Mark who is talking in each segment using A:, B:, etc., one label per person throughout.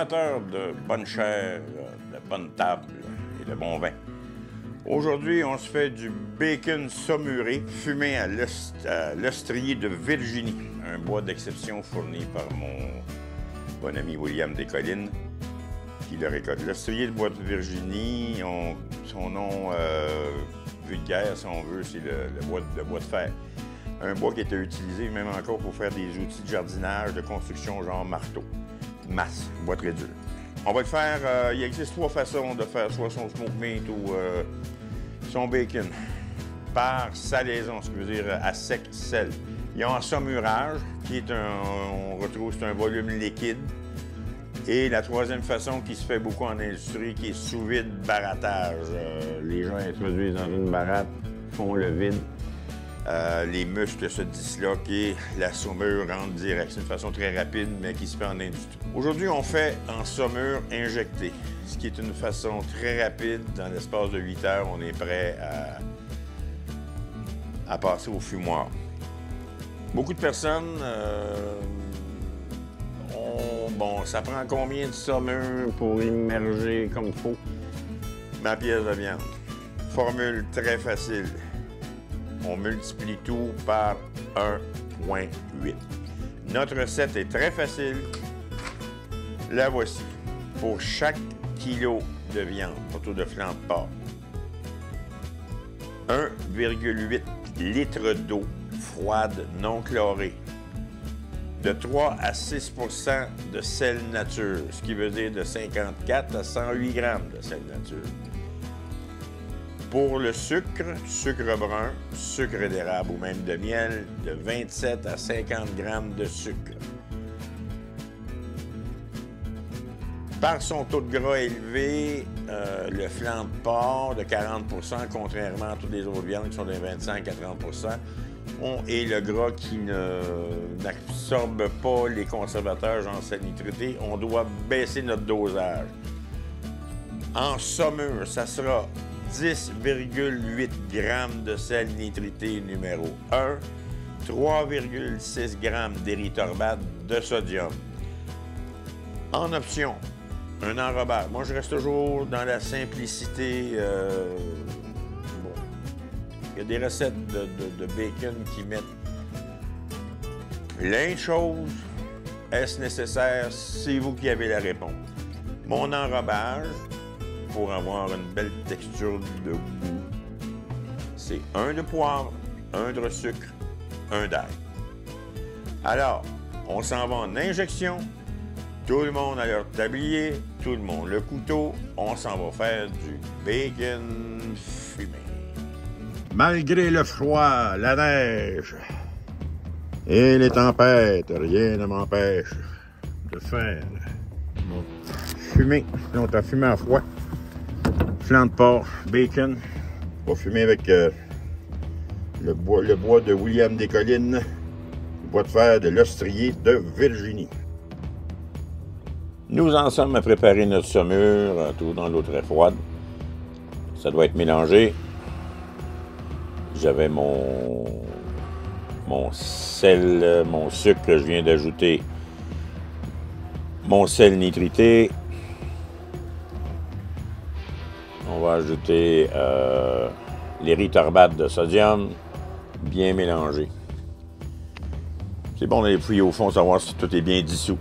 A: amateurs de bonne chair, de bonne table et de bon vin. Aujourd'hui, on se fait du bacon saumuré fumé à l'ostrier de Virginie, un bois d'exception fourni par mon bon ami William Descollines, qui le récolte. L'ostrier de bois de Virginie, son nom vulgaire, si on veut, c'est le bois de fer. Un bois qui était utilisé même encore pour faire des outils de jardinage, de construction, genre marteau, masse, bois très dur. On va le faire, il existe 3 façons de faire soit son smoke meat ou son bacon. Par salaison, ce qui veut dire à sec sel. Il y a un saumurage, qui est on retrouve, c'est un volume liquide. Et la 3e façon qui se fait beaucoup en industrie, qui est sous vide barattage. Les gens introduisent dans une baratte, font le vide. Les muscles se disloquent et la saumure rentre direct. C'est une façon très rapide, mais qui se fait en industrie. Aujourd'hui, on fait en saumure injectée, ce qui est une façon très rapide. Dans l'espace de 8 heures, on est prêt à passer au fumoir. Beaucoup de personnes bon, ça prend combien de saumure pour immerger comme il faut ma pièce de viande? Formule très facile. On multiplie tout par 1,8. Notre recette est très facile. La voici. Pour chaque kilo de viande, surtout de flanc de porc, 1,8 litres d'eau froide non chlorée, de 3 à 6 % de sel nature, ce qui veut dire de 54 à 108 grammes de sel nature. Pour le sucre brun, sucre d'érable ou même de miel, de 27 à 50 grammes de sucre. Par son taux de gras élevé, le flanc de porc de 40 %, contrairement à toutes les autres viandes qui sont de 25 à 30 %, et le gras qui n'absorbe pas les conservateurs, genre sel nitrité, on doit baisser notre dosage. En saumure, ça sera 10,8 grammes de sel nitrité numéro 1, 3,6 grammes d'érythorbate de sodium. En option, un enrobage. Moi, je reste toujours dans la simplicité. Bon. Il y a des recettes de bacon qui mettent plein de choses. Est-ce nécessaire? C'est vous qui avez la réponse. Mon enrobage, pour avoir une belle texture de goût, c'est 1 de poivre, 1 de sucre, 1 d'ail. Alors, on s'en va en injection. Tout le monde a leur tablier, tout le monde le couteau. On s'en va faire du bacon fumé. Malgré le froid, la neige et les tempêtes, rien ne m'empêche de faire mon fumé. On t'a fumé à froid. Flanc de porc, bacon. On va fumer avec le bois de William Descollines, le bois de fer de l'ostrier de Virginie. Nous en sommes à préparer notre saumure, tout dans l'eau très froide. Ça doit être mélangé. J'avais mon sel, mon sucre que je viens d'ajouter, mon sel nitrité. On va ajouter l'érythorbate de sodium, bien mélangé. C'est bon d'aller fouiller au fond, savoir si tout est bien dissous.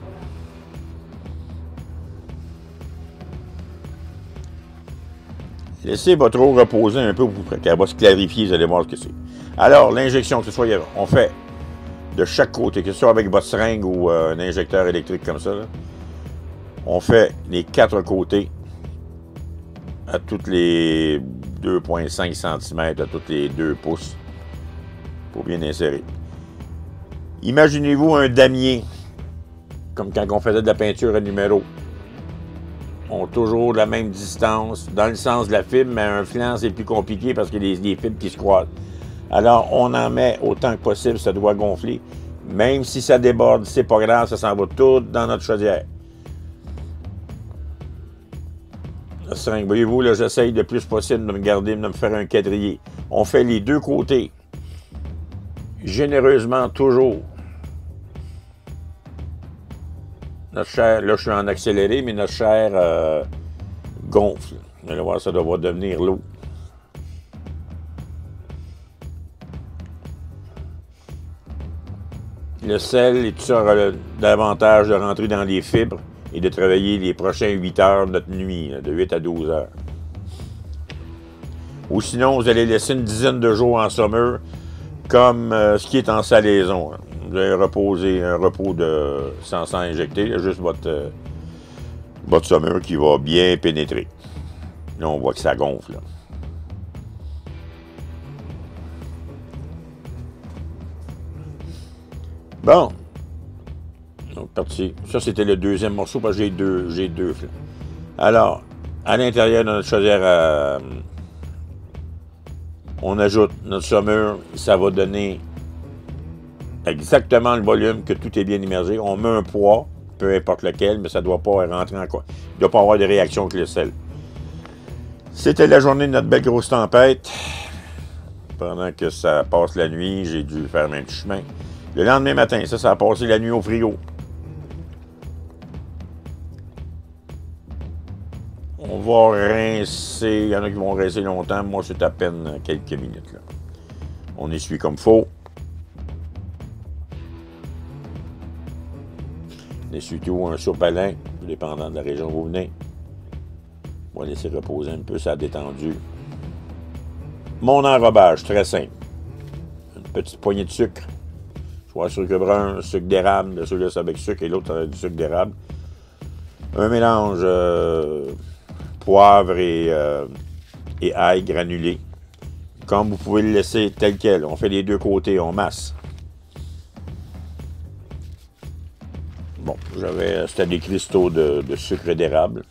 A: Laissez votre eau reposer un peu pour qu'elle va se clarifier, vous allez voir ce que c'est. Alors, l'injection, que ce soit, on fait de chaque côté, que ce soit avec votre seringue ou un injecteur électrique comme ça, là, on fait les 4 côtés à toutes les 2,5 cm, à toutes les 2 pouces, pour bien insérer. Imaginez-vous un damier, comme quand on faisait de la peinture à numéro. Ont toujours la même distance, dans le sens de la fibre, mais un flanc, c'est plus compliqué parce qu'il y a des fibres qui se croisent. Alors, on en met autant que possible, ça doit gonfler. Même si ça déborde, c'est pas grave, ça s'en va tout dans notre chaudière. Voyez-vous, là, j'essaye le plus possible de me garder, de me faire un quadrillé. On fait les 2 côtés. Généreusement, toujours. Notre chair, là, je suis en accéléré, mais notre chair gonfle. Vous allez voir, ça doit devenir lourd. Le sel et tout ça aura l'avantage de rentrer dans les fibres et de travailler les prochains 8 heures de notre nuit, là, de 8 à 12 heures. Ou sinon, vous allez laisser une dizaine de jours en saumure, comme ce qui est en salaison. Hein. Vous allez reposer un repos de sans injecter, là, juste votre saumure qui va bien pénétrer. Là, on voit que ça gonfle. Là. Bon. Donc, parti. Ça, c'était le deuxième morceau, parce que j'ai deux. Alors, à l'intérieur de notre chaudière, on ajoute notre saumure. Ça va donner exactement le volume que tout est bien immergé. On met un poids, peu importe lequel, mais ça ne doit pas rentrer en quoi. Il ne doit pas avoir de réaction avec le sel. C'était la journée de notre belle grosse tempête. Pendant que ça passe la nuit, j'ai dû faire un petit chemin. Le lendemain matin, ça a passé la nuit au frigo. On va rincer. Il y en a qui vont rincer longtemps. Moi, c'est à peine quelques minutes. Là. On essuie comme il faut. On essuie tout un sopalin, dépendant de la région où vous venez. On va laisser reposer un peu, ça a détendu. Mon enrobage, très simple. Une petite poignée de sucre. Soit sucre brun, sucre d'érable, celui-là c'est avec sucre et l'autre du sucre d'érable. Un mélange poivre et ail granulé. Comme vous pouvez le laisser tel quel. On fait les deux côtés, on masse. Bon, c'était des cristaux de sucre d'érable.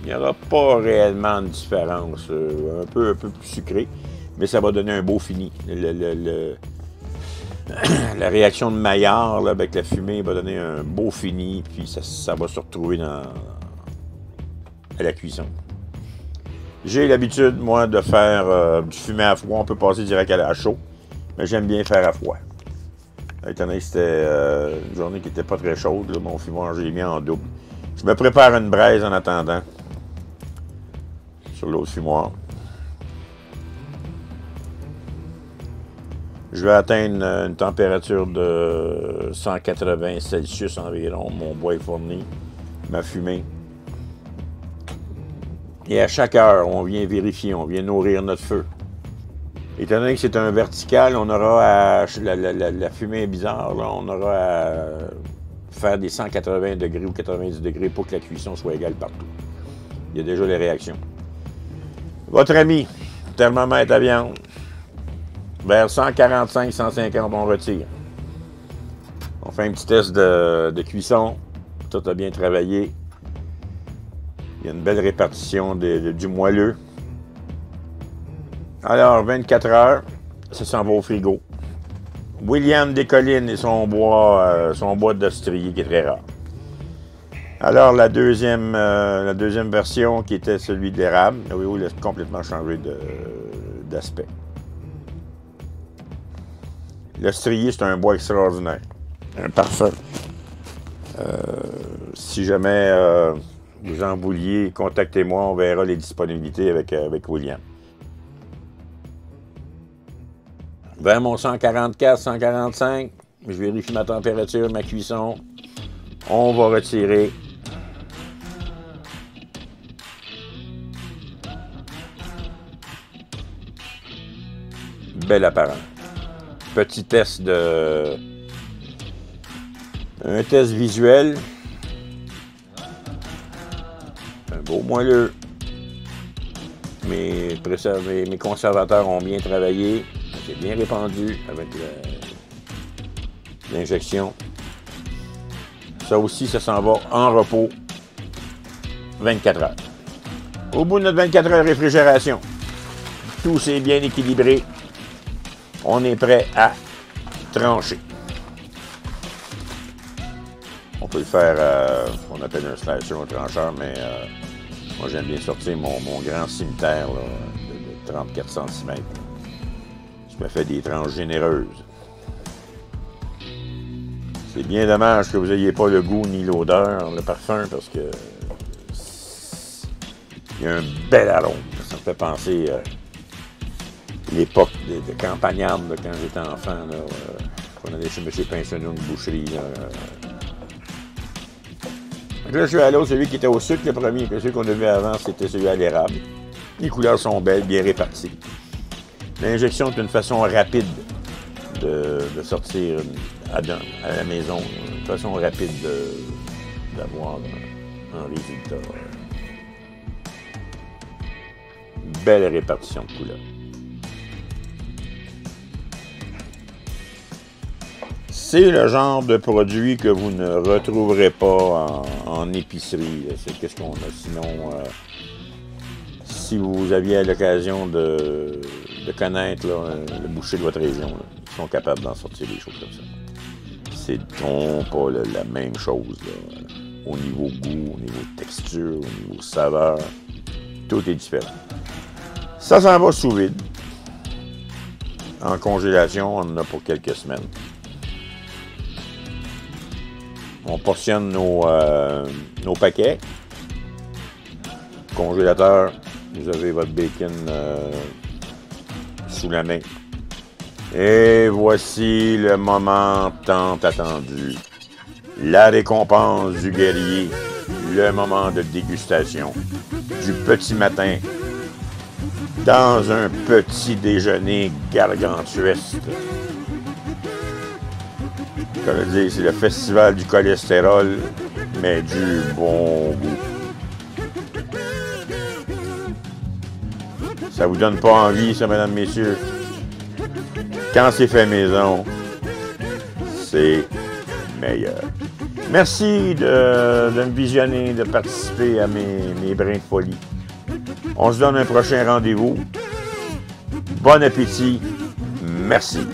A: Il n'y aura pas réellement de différence. Un peu plus sucré, mais ça va donner un beau fini. La réaction de Maillard là, avec la fumée va donner un beau fini, puis ça va se retrouver à la cuisson. J'ai l'habitude, moi, de faire du fumé à froid. On peut passer direct à chaud, mais j'aime bien faire à froid. Étant donné que c'était une journée qui n'était pas très chaude, là, mon fumoir, j'ai mis en double. Je me prépare une braise en attendant sur l'autre fumoir. Je vais atteindre une température de 180 Celsius environ. Mon bois est fourni, ma fumée. Et à chaque heure, on vient vérifier, on vient nourrir notre feu. Étant donné que c'est un vertical, on aura à... La fumée est bizarre, là, on aura à faire des 180 degrés ou 90 degrés pour que la cuisson soit égale partout. Il y a déjà les réactions. Votre ami, thermomètre à viande. Vers 145-150, on retire. On fait un petit test de cuisson. Tout a bien travaillé. Il y a une belle répartition du moelleux. Alors, 24 heures, ça s'en va au frigo. William Descollines et son bois d'ostrier qui est très rare. Alors, la deuxième version qui était celui de l'érable, il a complètement changé d'aspect. L'ostrier, c'est un bois extraordinaire. Un parfum. Si jamais vous en vouliez, contactez-moi, on verra les disponibilités avec William. Vers mon 144, 145, je vérifie ma température, ma cuisson. On va retirer. Bel apparent. Petit test un test visuel. Un beau moelleux. Mes conservateurs ont bien travaillé. C'est bien répandu avec l'injection. Ça aussi, ça s'en va en repos 24 heures. Au bout de notre 24 heures de réfrigération, tout s'est bien équilibré. On est prêt à trancher. On peut le faire, on appelle un slicer, un trancheur, mais moi j'aime bien sortir mon grand cimetière là, de 34 cm. Je me fais des tranches généreuses. C'est bien dommage que vous n'ayez pas le goût ni l'odeur, le parfum, parce que il y a un bel arôme. Ça me fait penser à l'époque de campagnarde, là, quand j'étais enfant. Là, on allait chez M. Pinsonneau, une boucherie. Là, je suis allé celui qui était au sucre, le premier. Celui qu'on a vu avant, c'était celui à l'érable. Les couleurs sont belles, bien réparties. L'injection est une façon rapide de sortir à la maison, une façon rapide d'avoir un résultat. Belle répartition de couleurs. C'est le genre de produit que vous ne retrouverez pas en épicerie. C'est qu'est-ce qu'on a. Sinon, si vous aviez l'occasion de connaître là, le boucher de votre région, là, ils sont capables d'en sortir des choses comme ça. C'est donc pas la même chose là, au niveau goût, au niveau texture, au niveau saveur. Tout est différent. Ça s'en va sous vide. En congélation, on en a pour quelques semaines. On portionne nos paquets. Congélateur, vous avez votre bacon sous la main. Et voici le moment tant attendu. La récompense du guerrier. Le moment de dégustation. Du petit matin. Dans un petit déjeuner gargantuesque. Comme je dis, c'est le festival du cholestérol, mais du bon goût. Ça vous donne pas envie, ça, mesdames, messieurs? Quand c'est fait maison, c'est meilleur. Merci de me visionner, de participer à mes brins de folie. On se donne un prochain rendez-vous. Bon appétit. Merci.